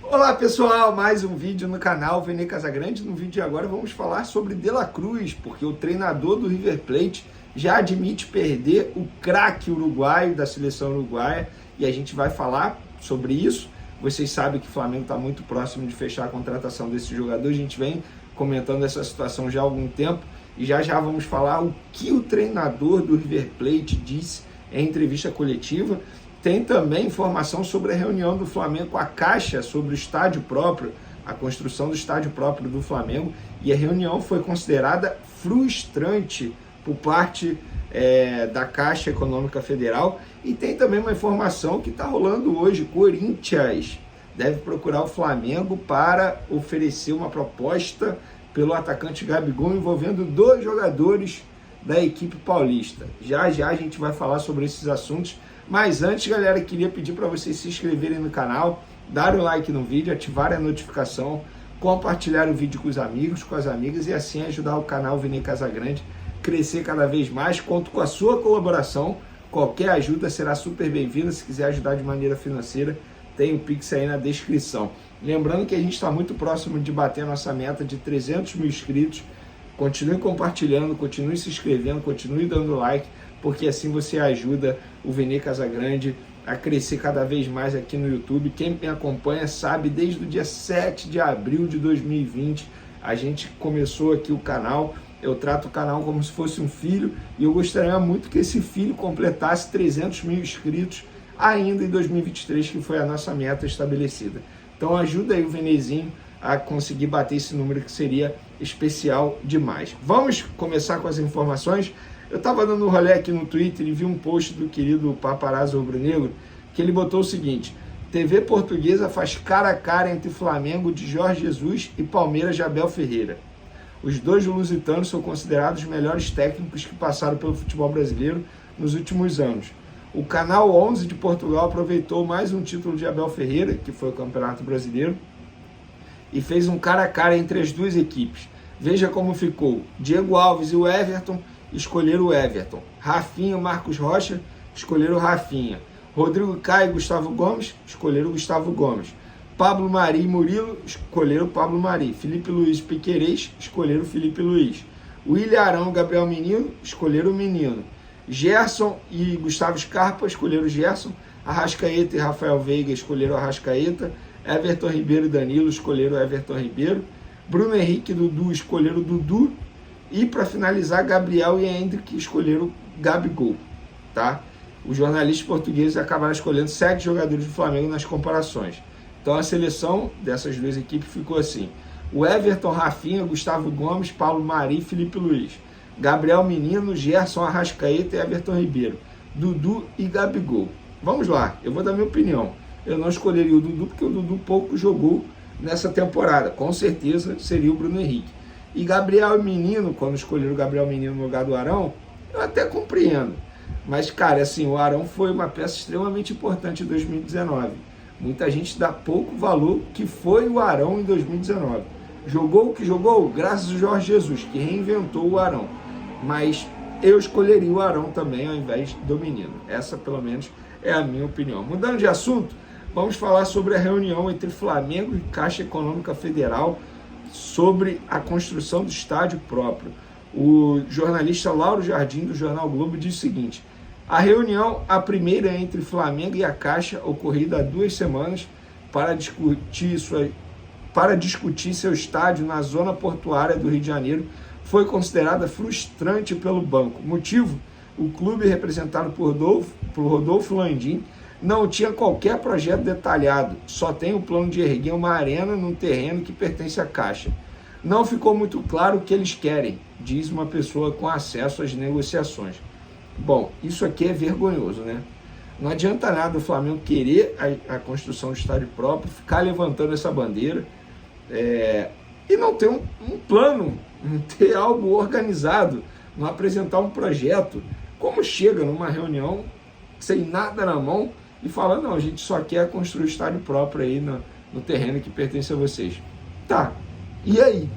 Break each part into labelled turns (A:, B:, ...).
A: Olá pessoal, mais um vídeo no canal Vene Casagrande. No vídeo de agora vamos falar sobre De La Cruz, porque o treinador do River Plate já admite perder o craque uruguaio da seleção uruguaia e a gente vai falar sobre isso. Vocês sabem que o Flamengo está muito próximo de fechar a contratação desse jogador, a gente vem comentando essa situação já há algum tempo e já vamos falar o que o treinador do River Plate disse em entrevista coletiva. Tem também informação sobre a reunião do Flamengo com a Caixa sobre o estádio próprio, a construção do estádio próprio do Flamengo, e a reunião foi considerada frustrante por parte da Caixa Econômica Federal. E tem também uma informação que está rolando hoje: Corinthians deve procurar o Flamengo para oferecer uma proposta pelo atacante Gabigol, envolvendo 2 jogadores da equipe paulista. Já a gente vai falar sobre esses assuntos. Mas antes, galera, queria pedir para vocês se inscreverem no canal, darem o like no vídeo, ativarem a notificação, compartilhar o vídeo com os amigos, com as amigas e assim ajudar o canal Vene Casagrande a crescer cada vez mais. Conto com a sua colaboração, qualquer ajuda será super bem-vinda. Se quiser ajudar de maneira financeira, tem o Pix aí na descrição. Lembrando que a gente está muito próximo de bater a nossa meta de 300 mil inscritos. Continue compartilhando, continue se inscrevendo, continue dando like, porque assim você ajuda o Vene Casagrande a crescer cada vez mais aqui no YouTube. Quem me acompanha sabe, desde o dia 7 de abril de 2020, a gente começou aqui o canal. Eu trato o canal como se fosse um filho e eu gostaria muito que esse filho completasse 300 mil inscritos ainda em 2023, que foi a nossa meta estabelecida. Então ajuda aí o Venezinho a conseguir bater esse número, que seria especial demais. Vamos começar com as informações. Eu estava dando um rolê aqui no Twitter e vi um post do querido paparazzo rubro-negro, que ele botou o seguinte: TV portuguesa faz cara a cara entre Flamengo de Jorge Jesus e Palmeiras de Abel Ferreira. Os 2 lusitanos são considerados os melhores técnicos que passaram pelo futebol brasileiro nos últimos anos. O Canal 11 de Portugal aproveitou mais um título de Abel Ferreira, que foi o Campeonato Brasileiro, e fez um cara a cara entre as 2 equipes. Veja como ficou: Diego Alves e o Everton escolheram o Everton. Rafinha e Marcos Rocha escolheram o Rafinha. Rodrigo Caio e Gustavo Gomes escolheram o Gustavo Gomes. Pablo Mari e Murilo escolheram o Pablo Mari. Felipe Luiz e Piquerez escolheram o Felipe Luiz. William Arão e Gabriel Menino escolheram o Menino. Gerson e Gustavo Scarpa escolheram o Gerson. Arrascaeta e Rafael Veiga escolheram o Arrascaeta. Everton Ribeiro e Danilo escolheram o Everton Ribeiro. Bruno Henrique e Dudu escolheram o Dudu. E para finalizar, Gabriel e Hendrick escolheram o Gabigol, tá? Os jornalistas portugueses acabaram escolhendo 7 jogadores do Flamengo nas comparações. Então a seleção dessas 2 equipes ficou assim: o Everton, Rafinha, Gustavo Gomes, Paulo Mari e Felipe Luiz. Gabriel Menino, Gerson, Arrascaeta e Everton Ribeiro. Dudu e Gabigol. Vamos lá, eu vou dar minha opinião. Eu não escolheria o Dudu porque o Dudu pouco jogou nessa temporada. Com certeza seria o Bruno Henrique. E Gabriel Menino, quando escolheram o Gabriel Menino no lugar do Arão, eu até compreendo. Mas, cara, assim, o Arão foi uma peça extremamente importante em 2019. Muita gente dá pouco valor que foi o Arão em 2019. Jogou o que jogou graças ao Jorge Jesus, que reinventou o Arão. Mas eu escolheria o Arão também ao invés do Menino. Essa, pelo menos, é a minha opinião. Mudando de assunto, vamos falar sobre a reunião entre Flamengo e Caixa Econômica Federal sobre a construção do estádio próprio. O jornalista Lauro Jardim, do Jornal Globo, diz o seguinte: a reunião, a primeira entre Flamengo e a Caixa, ocorrida há 2 semanas, para discutir seu estádio na zona portuária do Rio de Janeiro, foi considerada frustrante pelo banco. Motivo: o clube, representado por Rodolfo Landim, não tinha qualquer projeto detalhado, só tem o plano de erguer uma arena num terreno que pertence à Caixa. Não ficou muito claro o que eles querem, diz uma pessoa com acesso às negociações. Bom, isso aqui é vergonhoso, né? Não adianta nada o Flamengo querer a construção do estádio próprio, ficar levantando essa bandeira e não ter um plano, não ter algo organizado, não apresentar um projeto. Como chega numa reunião sem nada na mão e fala: não, a gente só quer construir o estádio próprio aí no terreno que pertence a vocês. Tá, e aí?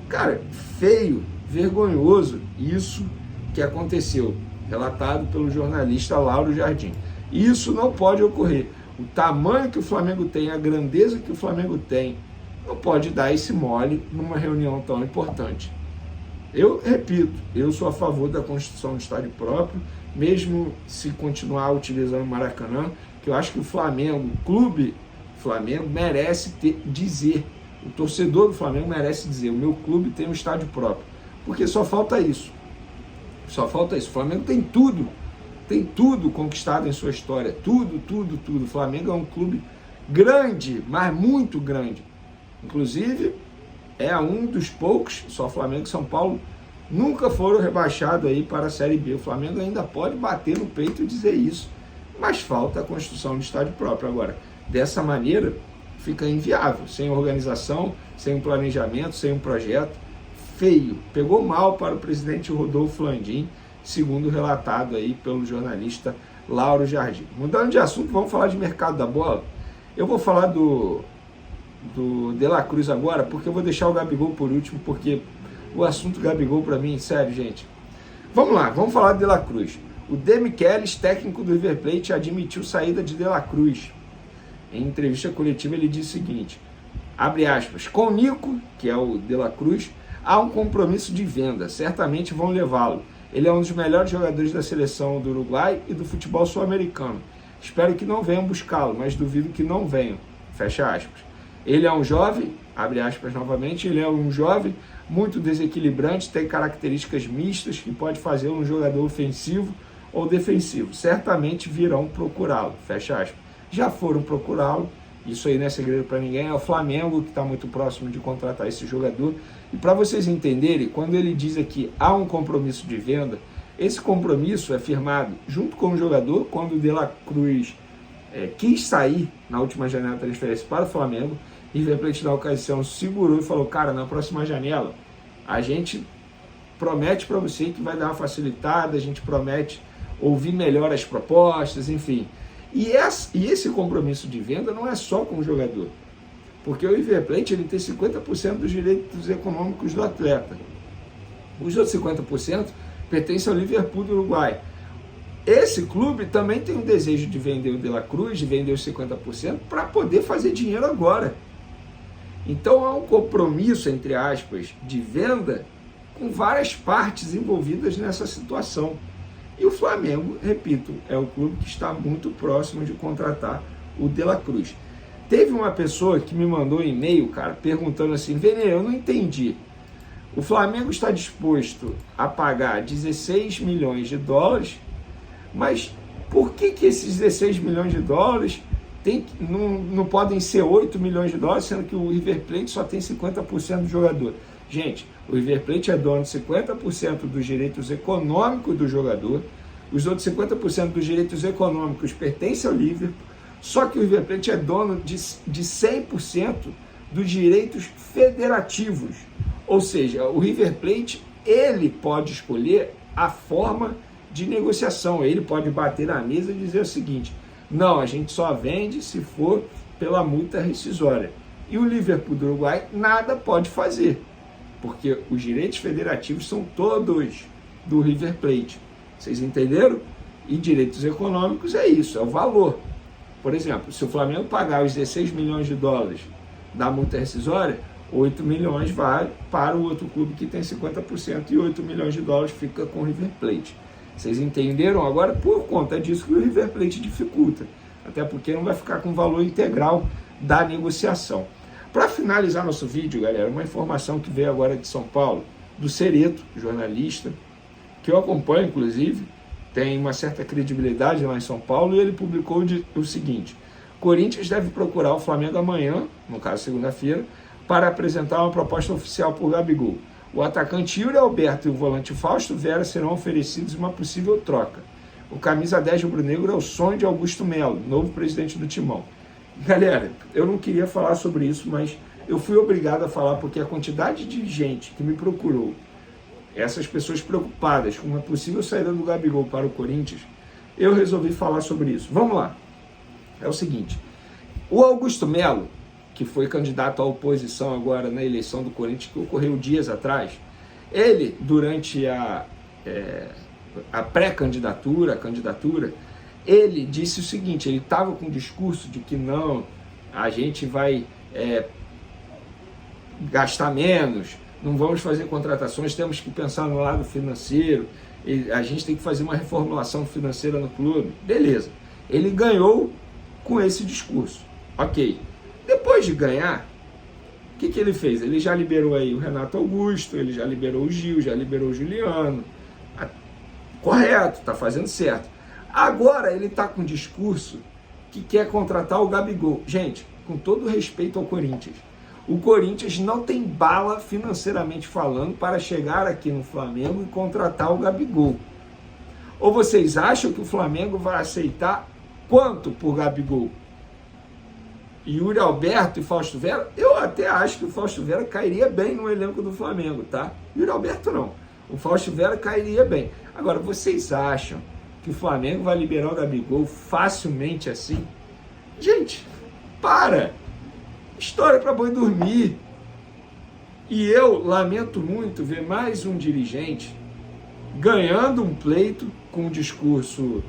A: Cara, feio, vergonhoso isso que aconteceu, relatado pelo jornalista Lauro Jardim. Isso não pode ocorrer. o tamanho que o Flamengo tem, a grandeza que o Flamengo tem, não pode dar esse mole numa reunião tão importante. Eu repito, eu sou a favor da construção do estádio próprio, mesmo se continuar utilizando o Maracanã, que eu acho que o Flamengo, o clube Flamengo, merece dizer, o torcedor do Flamengo merece dizer, o meu clube tem um estádio próprio, porque só falta isso. Só falta isso. O Flamengo tem tudo conquistado em sua história, tudo. O Flamengo é um clube grande, mas muito grande. Inclusive, é um dos poucos, só Flamengo e São Paulo nunca foram rebaixados aí para a Série B. O Flamengo ainda pode bater no peito e dizer isso, mas falta a construção de estádio próprio. Agora, dessa maneira, fica inviável, sem organização, sem um planejamento, sem um projeto. Feio, pegou mal para o presidente Rodolfo Landim, segundo relatado aí pelo jornalista Lauro Jardim. Mudando de assunto, vamos falar de mercado da bola. Eu vou falar do De La Cruz agora, porque eu vou deixar o Gabigol por último, porque o assunto Gabigol para mim, sério, gente. Vamos lá, vamos falar de La Cruz. O De Michelis, técnico do River Plate, admitiu saída de La Cruz. Em entrevista coletiva ele disse o seguinte, abre aspas, com o Nico, que é o De La Cruz, há um compromisso de venda, certamente vão levá-lo. Ele é um dos melhores jogadores da seleção do Uruguai e do futebol sul-americano. Espero que não venham buscá-lo, mas duvido que não venham. Fecha aspas. Ele é um jovem, abre aspas novamente, ele é um jovem muito desequilibrante, tem características mistas que pode fazê-lo um jogador ofensivo ou defensivo. Certamente virão procurá-lo. Fecha aspas. Já foram procurá-lo. Isso aí não é segredo para ninguém, é o Flamengo que está muito próximo de contratar esse jogador. E para vocês entenderem, quando ele diz aqui há um compromisso de venda, esse compromisso é firmado junto com o jogador, quando o De La Cruz quis sair na última janela de transferência para o Flamengo, e o River Plate na ocasião segurou e falou, cara, na próxima janela a gente promete para você que vai dar uma facilitada, a gente promete ouvir melhor as propostas, enfim. E esse compromisso de venda não é só com o jogador, porque o River Plate ele tem 50% dos direitos econômicos do atleta. Os outros 50% pertencem ao Liverpool do Uruguai. Esse clube também tem um desejo de vender o De La Cruz, de vender os 50%, para poder fazer dinheiro agora. Então há um compromisso, entre aspas, de venda com várias partes envolvidas nessa situação. E o Flamengo, repito, é o clube que está muito próximo de contratar o De La Cruz. Teve uma pessoa que me mandou um e-mail, cara, perguntando assim, Vene, eu não entendi. O Flamengo está disposto a pagar 16 milhões de dólares, mas por que esses 16 milhões de dólares não podem ser 8 milhões de dólares, sendo que o River Plate só tem 50% do jogador? Gente, o River Plate é dono de 50% dos direitos econômicos do jogador, os outros 50% dos direitos econômicos pertencem ao Liverpool, só que o River Plate é dono de 100% dos direitos federativos. Ou seja, o River Plate, ele pode escolher a forma de negociação, ele pode bater na mesa e dizer o seguinte, não, a gente só vende se for pela multa rescisória. E o Liverpool do Uruguai nada pode fazer, porque os direitos federativos são todos do River Plate. Vocês entenderam? E direitos econômicos é isso, é o valor. Por exemplo, se o Flamengo pagar os 16 milhões de dólares da multa rescisória, 8 milhões vai para o outro clube que tem 50% e 8 milhões de dólares fica com o River Plate. Vocês entenderam? Agora, por conta disso que o River Plate dificulta, até porque não vai ficar com o valor integral da negociação. Para finalizar nosso vídeo, galera, uma informação que veio agora de São Paulo, do Cereto, jornalista, que eu acompanho, inclusive, tem uma certa credibilidade lá em São Paulo, e ele publicou o seguinte, Corinthians deve procurar o Flamengo amanhã, no caso segunda-feira, para apresentar uma proposta oficial por Gabigol. O atacante Yuri Alberto e o volante Fausto Vera serão oferecidos uma possível troca. O camisa 10 rubro-negro é o sonho de Augusto Melo, novo presidente do Timão. Galera, eu não queria falar sobre isso, mas eu fui obrigado a falar porque a quantidade de gente que me procurou, essas pessoas preocupadas com uma possível saída do Gabigol para o Corinthians, eu resolvi falar sobre isso. Vamos lá. É o seguinte, o Augusto Melo, que foi candidato à oposição agora na eleição do Corinthians, que ocorreu dias atrás, ele, durante a pré-candidatura, a candidatura, ele disse o seguinte, ele estava com o discurso de que não, a gente vai gastar menos, não vamos fazer contratações, temos que pensar no lado financeiro, a gente tem que fazer uma reformulação financeira no clube. Beleza, ele ganhou com esse discurso, ok. Depois de ganhar, o que ele fez? Ele já liberou aí o Renato Augusto, ele já liberou o Gil, já liberou o Juliano. Correto, está fazendo certo. Agora ele está com um discurso que quer contratar o Gabigol. Gente, com todo respeito ao Corinthians, o Corinthians não tem bala financeiramente falando para chegar aqui no Flamengo e contratar o Gabigol. Ou vocês acham que o Flamengo vai aceitar quanto por Gabigol? Yuri Alberto e Fausto Vera? Eu até acho que o Fausto Vera cairia bem no elenco do Flamengo, tá? Yuri Alberto não. O Fausto Vera cairia bem. Agora, vocês acham que o Flamengo vai liberar o Gabigol facilmente assim? Gente, para! História para boi dormir. E eu lamento muito ver mais um dirigente ganhando um pleito com um discurso,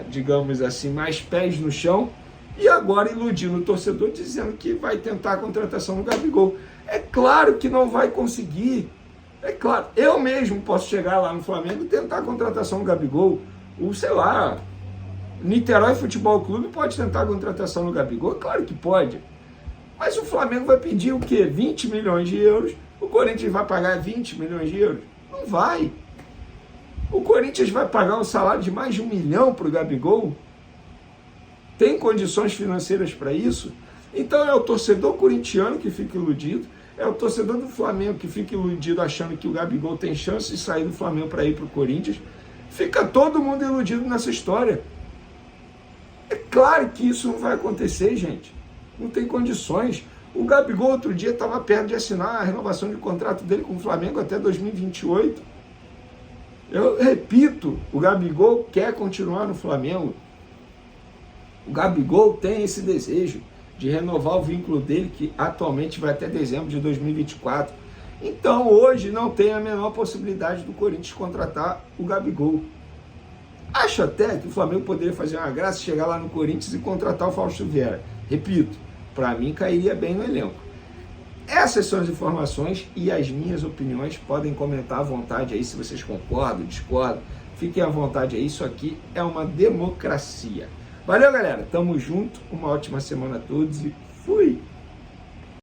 A: digamos assim, mais pés no chão, e agora iludindo o torcedor dizendo que vai tentar a contratação do Gabigol. É claro que não vai conseguir. É claro, eu mesmo posso chegar lá no Flamengo e tentar a contratação do Gabigol. Ou sei lá, Niterói Futebol Clube pode tentar a contratação do Gabigol? Claro que pode. Mas o Flamengo vai pedir o quê? 20 milhões de euros. O Corinthians vai pagar 20 milhões de euros? Não vai. O Corinthians vai pagar um salário de mais de 1 milhão para o Gabigol? Tem condições financeiras para isso? Então é o torcedor corintiano que fica iludido, é o torcedor do Flamengo que fica iludido achando que o Gabigol tem chance de sair do Flamengo para ir para o Corinthians. Fica todo mundo iludido nessa história. É claro que isso não vai acontecer, gente. Não tem condições. O Gabigol outro dia estava perto de assinar a renovação de contrato dele com o Flamengo até 2028. Eu repito, o Gabigol quer continuar no Flamengo. O Gabigol tem esse desejo de renovar o vínculo dele, que atualmente vai até dezembro de 2024. Então, hoje, não tem a menor possibilidade do Corinthians contratar o Gabigol. Acho até que o Flamengo poderia fazer uma graça, chegar lá no Corinthians e contratar o Fausto Vera. Repito, para mim cairia bem no elenco. Essas são as informações e as minhas opiniões. Podem comentar à vontade aí se vocês concordam, discordam. Fiquem à vontade aí, isso aqui é uma democracia. Valeu, galera. Tamo junto. Uma ótima semana a todos e fui!